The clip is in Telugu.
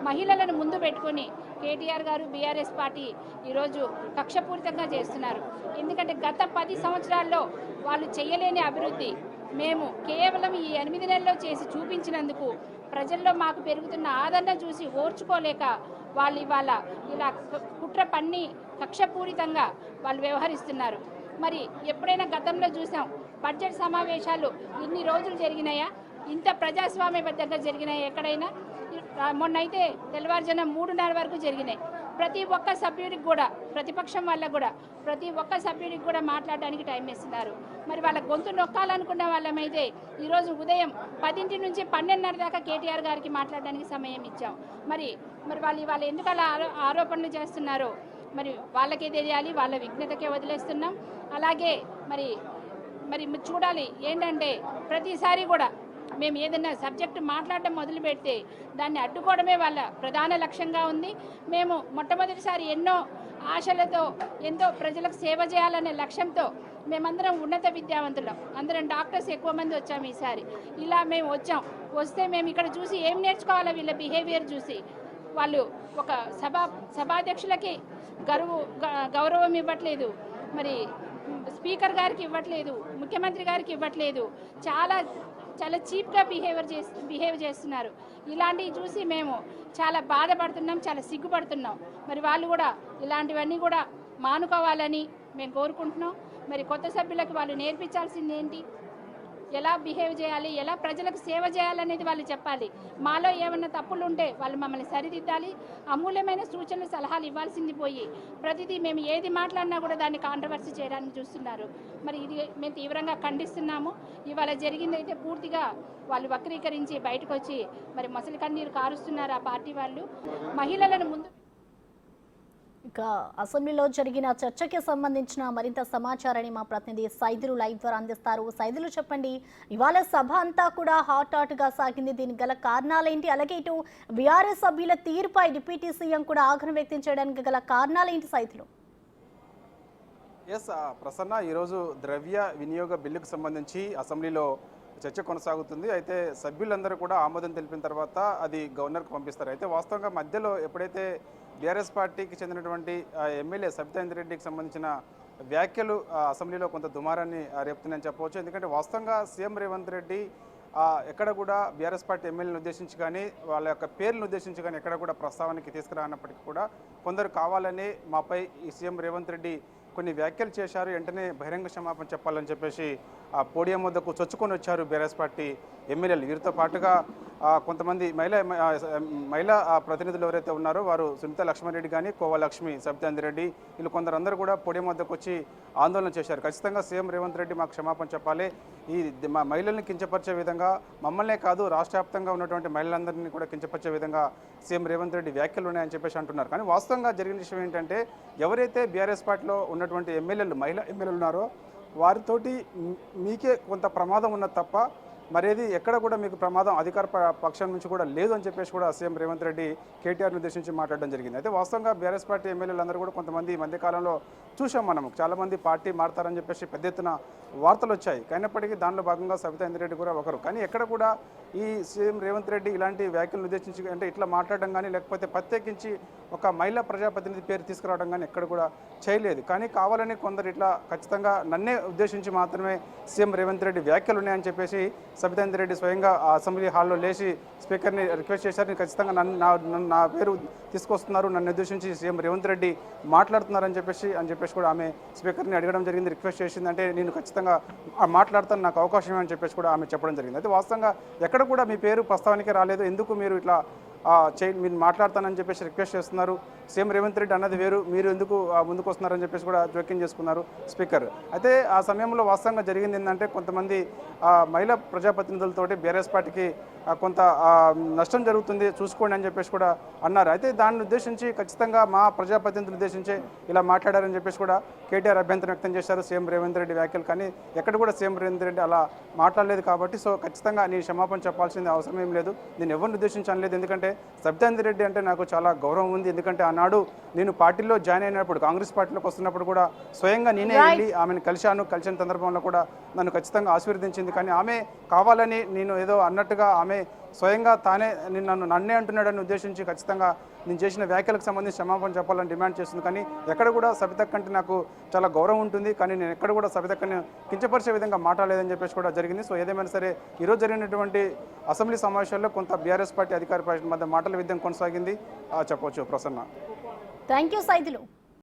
మహిళలను ముందు పెట్టుకొని కేటీఆర్ గారు బీఆర్ఎస్ పార్టీ ఈరోజు కక్షపూరితంగా చేస్తున్నారు. ఎందుకంటే గత 10 సంవత్సరాల్లో వాళ్ళు చేయలేని అభివృద్ధి మేము కేవలం ఈ 8 నెలల్లో చేసి చూపించినందుకు ప్రజల్లో మాకు పెరుగుతున్న ఆదరణ చూసి ఓర్చుకోలేక వాళ్ళు ఇవాళ ఇలా కుట్ర పన్ని కక్షపూరితంగా వాళ్ళు వ్యవహరిస్తున్నారు. మరి ఎప్పుడైనా గతంలో చూసాం బడ్జెట్ సమావేశాలు ఇన్ని రోజులు జరిగినాయా? ఇంత ప్రజాస్వామ్యబద్ధంగా జరిగినాయి ఎక్కడైనా? మొన్నైతే తెల్లవారుజామున 3:30 వరకు జరిగినాయి. ప్రతి ఒక్క సభ్యుడికి కూడా, ప్రతిపక్షం వాళ్ళకు కూడా, ప్రతి ఒక్క సభ్యుడికి కూడా మాట్లాడడానికి టైం ఇస్తున్నారు. మరి వాళ్ళ గొంతు నొక్కాలనుకున్న వాళ్ళమైతే ఈరోజు ఉదయం 10 నుంచి 12:30 దాకా కేటీఆర్ గారికి మాట్లాడడానికి సమయం ఇచ్చాం. మరి వాళ్ళు ఇవాళ ఎందుకు అలా ఆరోపణలు చేస్తున్నారో మరి వాళ్ళకే తెలియాలి, వాళ్ళ విఘ్నతకే వదిలేస్తున్నాం. అలాగే మరి చూడాలి ఏంటంటే ప్రతిసారి కూడా మేము ఏదైనా సబ్జెక్టు మాట్లాడడం మొదలు పెడితే దాన్ని అడ్డుకోవడమే వాళ్ళ ప్రధాన లక్ష్యంగా ఉంది. మేము మొట్టమొదటిసారి ఎన్నో ఆశలతో ఎంతో ప్రజలకు సేవ చేయాలనే లక్ష్యంతో మేమందరం ఉన్నత విద్యావంతులం, అందరం డాక్టర్స్ ఎక్కువ మంది వచ్చాము ఈసారి. ఇలా మేము వస్తే మేము ఇక్కడ చూసి ఏం నేర్చుకోవాలో వీళ్ళ బిహేవియర్ చూసి వాళ్ళు ఒక సభాధ్యక్షులకి గౌరవం ఇవ్వట్లేదు, మరి స్పీకర్ గారికి ఇవ్వట్లేదు, ముఖ్యమంత్రి గారికి ఇవ్వట్లేదు, చాలా చీప్గా బిహేవ్ చేస్తున్నారు. ఇలాంటివి చూసి మేము చాలా బాధపడుతున్నాం, చాలా సిగ్గుపడుతున్నాం. మరి వాళ్ళు కూడా ఇలాంటివన్నీ కూడా మానుకోవాలని మేము కోరుకుంటున్నాం. మరి కొత్త సభ్యులకు వాళ్ళు నేర్పించాల్సింది ఏంటి, ఎలా బిహేవ్ చేయాలి, ఎలా ప్రజలకు సేవ చేయాలనేది వాళ్ళు చెప్పాలి. మాలో ఏమన్నా తప్పులు ఉంటే వాళ్ళు మమ్మల్ని సరిదిద్దాలి. అమూల్యమైన సూచనలు సలహాలు ఇవ్వాల్సింది పోయి ప్రతిదీ మేము ఏది మాట్లాడినా కూడా దాన్ని కాంట్రవర్సీ చేయడానికి చూస్తున్నారు. మరి ఇది మేము తీవ్రంగా ఖండిస్తున్నాము. ఇవాళ జరిగిందైతే పూర్తిగా వాళ్ళు వక్రీకరించి బయటకు వచ్చి మరి మొసలి కన్నీరు కారుస్తున్నారు ఆ పార్టీ వాళ్ళు. మహిళలను ముందు ఇక అసెంబ్లీలో జరిగిన చర్చకి సంబంధించిన మరింత సమాచారాన్ని మా ప్రతినిధి సైదులు లైవ్ ద్వారా అందిస్తారు. సైదులు చెప్పండి, ఇవాళ సభ అంతా కూడా హాట్ గా సాగింది. దీనికి గల కారణాలేంటి? అలాగే ఇటు బీఆర్ఎస్ సభ్యుల తీరుపై డిప్యూటీ సీఎం కూడా ఆగ్రహం వ్యక్తం చేయడానికి గల కారణాలేంటి సైదులు? ప్రసన్న, ఈరోజు ద్రవ్య వినియోగ బిల్లుకు సంబంధించి అసెంబ్లీలో చర్చ కొనసాగుతుంది. అయితే సభ్యులందరూ కూడా ఆమోదం తెలిపిన తర్వాత అది గవర్నర్కు పంపిస్తారు. అయితే వాస్తవంగా మధ్యలో ఎప్పుడైతే బీఆర్ఎస్ పార్టీకి చెందినటువంటి ఎమ్మెల్యే సబితా రెడ్డికి సంబంధించిన వ్యాఖ్యలు అసెంబ్లీలో కొంత దుమారాన్ని రేపుతున్నాయని చెప్పవచ్చు. ఎందుకంటే వాస్తవంగా సీఎం రేవంత్ రెడ్డి ఎక్కడ కూడా బీఆర్ఎస్ పార్టీ ఎమ్మెల్యేలను ఉద్దేశించి కానీ వాళ్ళ యొక్క పేర్లను ఉద్దేశించి కానీ ఎక్కడ కూడా ప్రస్తావనకి తీసుకురానప్పటికీ కూడా కొందరు కావాలని మాపై ఈ సీఎం రేవంత్ రెడ్డి కొన్ని వ్యాఖ్యలు చేశారు, వెంటనే బహిరంగ క్షమాపణ చెప్పాలని చెప్పేసి ఆ పోడియం వద్దకు చొచ్చుకొని వచ్చారు బీఆర్ఎస్ పార్టీ ఎమ్మెల్యేలు. వీరితో పాటుగా కొంతమంది మహిళా ప్రతినిధులు ఎవరైతే ఉన్నారో వారు సునీత లక్ష్మారెడ్డి కానీ, కోవలక్ష్మి, సబితా రెడ్డి, వీళ్ళు కొందరందరూ కూడా పోడియం వద్దకు వచ్చి ఆందోళన చేశారు. ఖచ్చితంగా సీఎం రేవంత్ రెడ్డి మాకు క్షమాపణ చెప్పాలి, ఈ మహిళల్ని కించపరిచే విధంగా మమ్మల్నే కాదు రాష్ట్ర వ్యాప్తంగా ఉన్నటువంటి మహిళలందరినీ కూడా కించపరిచే విధంగా సీఎం రేవంత్ రెడ్డి వ్యాఖ్యలు ఉన్నాయని చెప్పేసి అంటున్నారు. కానీ వాస్తవంగా జరిగిన విషయం ఏంటంటే ఎవరైతే బీఆర్ఎస్ పార్టీలో ఉన్నటువంటి మహిళా ఎమ్మెల్యేలు ఉన్నారో వారితోటి మీకే కొంత ప్రమాదం ఉన్నది తప్ప మరేది ఎక్కడ కూడా మీకు ప్రమాదం అధికార పక్షం నుంచి కూడా లేదు అని చెప్పేసి కూడా సీఎం రేవంత్ రెడ్డి కేటీఆర్ని ఉద్దేశించి మాట్లాడడం జరిగింది. అయితే వాస్తవంగా బీఆర్ఎస్ పార్టీ ఎమ్మెల్యేలందరూ కూడా కొంతమంది ఈ మధ్యకాలంలో చూసాం మనం, చాలామంది పార్టీ మారుతారని చెప్పేసి పెద్ద ఎత్తున వార్తలు వచ్చాయి. అయినప్పటికీ దానిలో భాగంగా సబితా రెడ్డి కూడా ఒకరు. కానీ ఎక్కడ కూడా ఈ సీఎం రేవంత్ రెడ్డి ఇలాంటి వ్యాఖ్యలను ఉద్దేశించి అంటే ఇట్లా మాట్లాడడం కానీ లేకపోతే ప్రత్యేకించి ఒక మహిళా ప్రజాప్రతినిధి పేరు తీసుకురావడం కానీ ఎక్కడ కూడా చేయలేదు. కానీ కావాలని కొందరు ఇట్లా ఖచ్చితంగా నన్నే ఉద్దేశించి మాత్రమే సీఎం రేవంత్ రెడ్డి వ్యాఖ్యలు ఉన్నాయని చెప్పేసి సబితా రెడ్డి స్వయంగా అసెంబ్లీ హాల్లో లేచి స్పీకర్ని రిక్వెస్ట్ చేశారు, ఖచ్చితంగా నా పేరు తీసుకొస్తున్నారు, నన్ను ఉద్దేశించి సీఎం రేవంత్ రెడ్డి మాట్లాడుతున్నారని చెప్పేసి కూడా ఆమె స్పీకర్ని అడగడం జరిగింది, రిక్వెస్ట్ చేసింది. అంటే నేను ఖచ్చితంగా మాట్లాడతాను, నాకు అవకాశం అని చెప్పేసి కూడా ఆమె చెప్పడం జరిగింది. అయితే వాస్తవంగా ఎక్కడ కూడా మీ పేరు ప్రస్తావనకే రాలేదు, ఎందుకు మీరు ఇట్లా మీరు మాట్లాడతానని చెప్పేసి రిక్వెస్ట్ చేస్తున్నారు, సీఎం రేవంత్ రెడ్డి అన్నది వేరు, మీరు ఎందుకు ముందుకు వస్తున్నారని చెప్పేసి కూడా జోక్యం చేసుకున్నారు స్పీకర్. అయితే ఆ సమయంలో వాస్తవంగా జరిగింది ఏంటంటే కొంతమంది మహిళా ప్రజాప్రతినిధులతోటి బీఆర్ఎస్ పార్టీకి కొంత నష్టం జరుగుతుంది చూసుకోండి అని చెప్పేసి కూడా అన్నారు. అయితే దాన్ని ఉద్దేశించి ఖచ్చితంగా మా ప్రజాప్రతినిధులు ఉద్దేశించి ఇలా మాట్లాడారని చెప్పేసి కూడా కేటీఆర్ అభ్యంతరం వ్యక్తం చేశారు సీఎం రేవంత్ రెడ్డి వ్యాఖ్యలు. కానీ ఎక్కడ కూడా సీఎం రేవంత్ రెడ్డి అలా మాట్లాడలేదు కాబట్టి సో ఖచ్చితంగా నీ క్షమాపణ చెప్పాల్సింది అవసరం ఏం లేదు, నేను ఎవరిని ఉద్దేశించి అనలేదు. ఎందుకంటే సబితా రెడ్డి అంటే నాకు చాలా గౌరవం ఉంది, ఎందుకంటే ఆనాడు నేను పార్టీలో జాయిన్ అయినప్పుడు కాంగ్రెస్ పార్టీలోకి వస్తున్నప్పుడు కూడా స్వయంగా నేనే వెళ్ళి ఆమెను కలిసిన సందర్భంలో కూడా నన్ను ఖచ్చితంగా ఆశీర్వదించింది. కానీ ఆమె కావాలని నేను ఏదో అన్నట్టుగా ఆమె స్వయంగా తానే నన్నే అంటున్నాడని ఉద్దేశించి ఖచ్చితంగా నేను చేసిన వ్యాఖ్యలకు సంబంధించి క్షమాపణ చెప్పాలని డిమాండ్ చేస్తుంది. కానీ ఎక్కడ కూడా సబితక్క అంటే నాకు చాలా గౌరవం ఉంటుంది, కానీ నేను ఎక్కడ కూడా సబితక్కని కించపరిచే విధంగా మాట్లాడలేదని చెప్పేసి కూడా జరిగింది. సో ఏదేమైనా సరే ఈరోజు జరిగినటువంటి అసెంబ్లీ సమావేశాల్లో కొంత బీఆర్ఎస్ పార్టీ అధికార పార్టీ మధ్య మాటల యుద్ధం కొనసాగింది చెప్పవచ్చు. ప్రసన్న. Thank you Saidulu.